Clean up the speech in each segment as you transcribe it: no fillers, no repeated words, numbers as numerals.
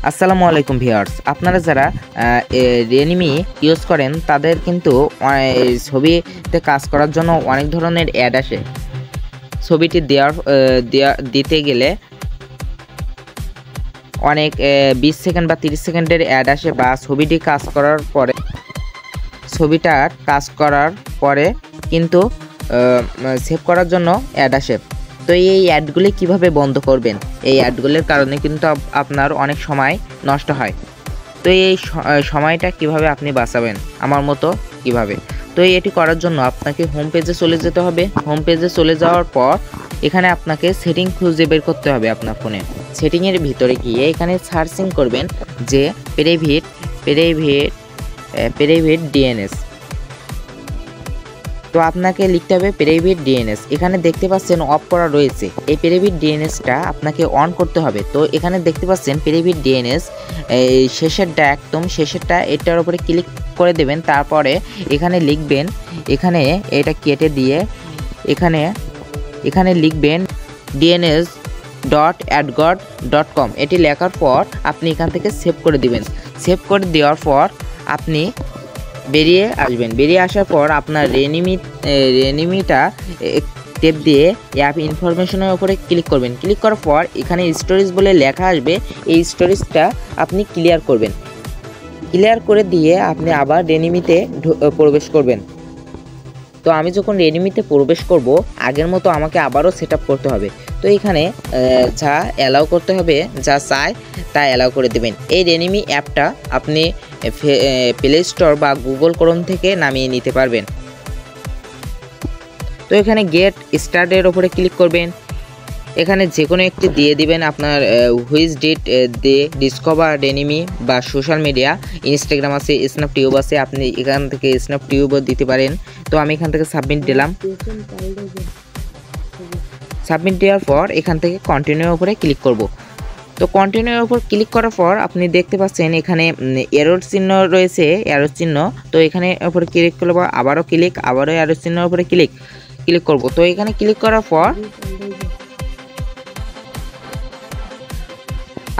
আসসালামু আলাইকুম ভিউয়ার্স, আপনারা যারা রেনিমি ইউজ করেন তাদের কিন্তু ছবিতে কাজ করার জন্য অনেক ধরনের অ্যাড আসে। ছবিটি দিতে গেলে অনেক 20 সেকেন্ড বা 30 সেকেন্ডের অ্যাড আসে, বা ছবিটা কাজ করার পরে কিন্তু সেভ করার জন্য অ্যাড আসে। তো এই অ্যাডগুলি কিভাবে বন্ধ করবেন? এই অ্যাডগুলির কারণে কিন্তু আপনার অনেক সময় নষ্ট হয়। তো এই সময়টা কিভাবে আপনি বাঁচাবেন, আমার মতো কিভাবে? তো এটি করার জন্য আপনাকে হোম পেজে চলে যেতে হবে। হোম পেজে চলে যাওয়ার পর এখানে আপনাকে সেটিং খুঁজে বের করতে হবে। আপনার ফোনে সেটিংয়ের ভিতরে গিয়ে এখানে সার্চিং করবেন যে প্রাইভেট ডিএনএস। তো আপনাকে লিখতে হবে প্রাইভেট ডিএনএস। এখানে দেখতে পাচ্ছেন অফ করা রয়েছে, এই প্রাইভেট ডিএনএসটা আপনাকে অন করতে হবে। তো এখানে দেখতে পাচ্ছেন প্রাইভেট ডিএনএস এই শেষেরটা, একদম শেষেরটা, এটার উপরে ক্লিক করে দেবেন। তারপরে এখানে লিখবেন, এখানে এটা কেটে দিয়ে এখানে লিখবেন dns.adgod.com। এটি লেখার পর আপনি এখান থেকে সেভ করে দিবেন। সেভ করে দেওয়ার পর আপনি বেরিয়ে আসবেন। বেরিয়ে আসার পর আপনার রেনিমিটা টেপ দিয়ে অ্যাপ ইনফরমেশনের উপরে ক্লিক করবেন। ক্লিক করার পর এখানে স্টোরেজ বলে লেখা আসবে, এই স্টোরেজটা আপনি ক্লিয়ার করবেন। ক্লিয়ার করে দিয়ে আপনি আবার রেনিমিতে প্রবেশ করবেন। তো আমি যখন রেনিমিতে প্রবেশ করব, আগের মতো আমাকে আবারও সেট করতে হবে। তো এখানে যা অ্যালাউ করতে হবে, যা চায় তা অ্যালাউ করে দেবেন। এই রেনিমি অ্যাপটা আপনি প্লে স্টোর বা গুগল ক্রোম থেকে নামিয়ে নিতে পারবেন। তো এখানে গেট স্টার্টের ওপরে ক্লিক করবেন। এখানে যে কোনো একটি দিয়ে দিবেন আপনার হুইচ ডেট দিয়ে ডিসকভার রেনিমি, বা সোশ্যাল মিডিয়া, ইনস্টাগ্রাম আছে, স্ন্যাপটিউব আছে, আপনি এখান থেকে স্ন্যাপটিউবও দিতে পারেন। তো আমি এখান থেকে সাবমিট দিলাম। সাবমিট দেওয়ার পর এখান থেকে কন্টিনিউর উপরে ক্লিক করব। তো কন্টিনিউর উপর ক্লিক করার পর আপনি দেখতে পাচ্ছেন এখানে এরর চিহ্ন রয়েছে, এরর চিহ্ন। তো এখানে উপরে ক্লিক করব, আবারও এরর চিহ্নের উপরে ক্লিক করব। তো এখানে ক্লিক করার পর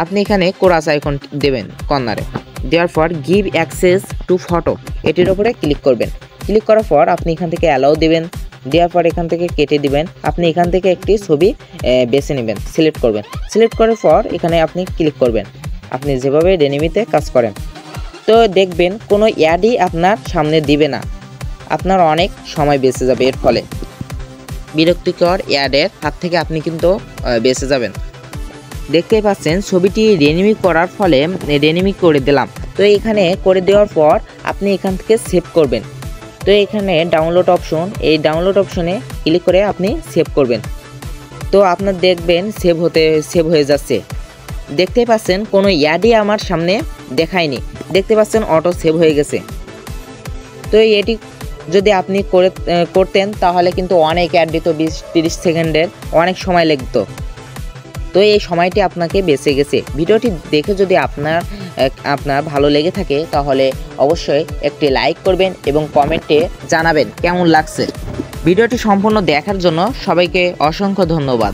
আপনি এখানে কোরাস আইকন দেবেন কর্নারে। দেওয়ার পর গিভ অ্যাক্সেস টু ফটো, এটির উপরে ক্লিক করবেন। ক্লিক করার পর আপনি এখান থেকে অ্যালাউ দেবেন। দেওয়ার পর এখান থেকে কেটে দিবেন। আপনি এখান থেকে একটি ছবি বেছে নেবেন, সিলেক্ট করবেন। সিলেক্ট করার পর এখানে আপনি ক্লিক করবেন, আপনি যেভাবে রেনিমিতে কাজ করেন। তো দেখবেন কোনো অ্যাডই আপনার সামনে দিবে না, আপনার অনেক সময় বেঁচে যাবে। এর ফলে বিরক্তিকর অ্যাডের হাত থেকে আপনি কিন্তু বেঁচে যাবেন। দেখতেই পাচ্ছেন ছবিটি রেনিমি করার ফলে রেনিমি করে দিলাম। তো এখানে করে দেওয়ার পর আপনি এখান থেকে সেভ করবেন। তো এখানে ডাউনলোড অপশন, এই ডাউনলোড অপশনে ক্লিক করে আপনি সেভ করবেন। তো আপনার দেখবেন সেভ হয়ে যাচ্ছে। দেখতেই পাচ্ছেন কোনো অ্যাডই আমার সামনে দেখায়নি, দেখতে পাচ্ছেন অটো সেভ হয়ে গেছে। তো এটি যদি আপনি করতেন তাহলে কিন্তু অনেক অ্যাড দিত, 20-30 সেকেন্ডের, অনেক সময় লাগতো। তো এই সময়টি আপনাকে বেঁচে গেছে। ভিডিওটি দেখে যদি আপনার ভালো লেগে থাকে তাহলে অবশ্যই একটি লাইক করবেন এবং কমেন্টে জানাবেন কেমন লাগছে। ভিডিওটি সম্পূর্ণ দেখার জন্য সবাইকে অসংখ্য ধন্যবাদ।